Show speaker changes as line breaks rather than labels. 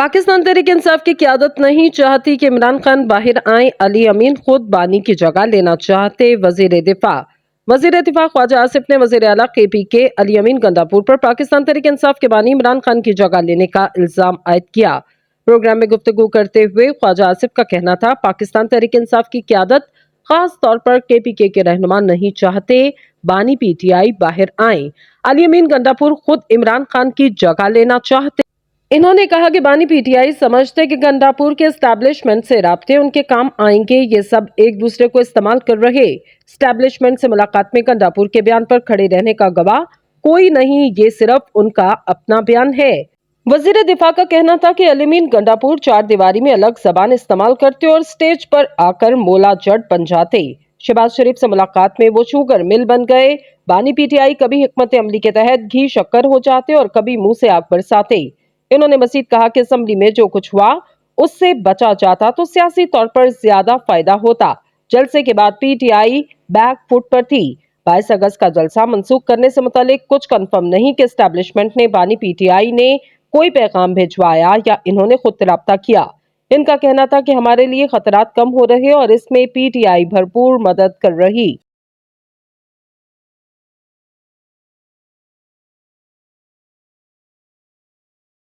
पाकिस्तान तहरीक इंसाफ की क़यादत नहीं चाहती कि इमरान खान बाहर आए। अली अमीन खुद बानी की जगह लेना चाहते। वजीर दिफा ख्वाजा आसिफ ने वजीर आला KP के अली अमीन गंडापुर पर पाकिस्तान तहरीक इंसाफ के बानी इमरान खान की जगह लेने का इल्जाम आयद किया। प्रोग्राम में गुफ्तगू करते हुए ख्वाजा आसिफ का कहना था, पाकिस्तान तहरीक इंसाफ की क़यादत खास तौर पर KPK के रहनुमा नहीं चाहते बानी PTI बाहर आए। अली अमीन गंडापुर खुद इमरान खान की जगह लेना चाहते। इन्होंने कहा कि बानी PTI समझते कि गंडापुर के एस्टैब्लिशमेंट से राब्ते उनके काम आएंगे। ये सब एक दूसरे को इस्तेमाल कर रहे। एस्टैब्लिशमेंट से मुलाकात में गंडापुर के बयान पर खड़े रहने का गवाह कोई नहीं, ये सिर्फ उनका अपना बयान है। वजीर दिफा का कहना था कि अली अमीन गंडापुर चार दीवारी में अलग जबान इस्तेमाल करते और स्टेज पर आकर मोला जट बन जाते। शहबाज शरीफ से मुलाकात में वो शुगर मिल बन गए। बानी PTI कभी हिकमत अमली के तहत घी शक्कर हो जाते और कभी मुंह से आग बरसाते। इन्होंने मजीद कहा कि असेंबली में जो कुछ हुआ उससे बचा जाता तो सियासी तौर पर ज्यादा फायदा होता। जलसे के बाद PTI बैक फुट पर थी। 22 अगस्त का जलसा मंसूख करने से मुतालिक कुछ कंफर्म नहीं कि एस्टैब्लिशमेंट ने बानी PTI ने कोई पैगाम भिजवाया या इन्होंने खुद राब्ता किया। इनका कहना था कि हमारे लिए खतरात कम हो रहे और इसमें PTI भरपूर मदद कर रही।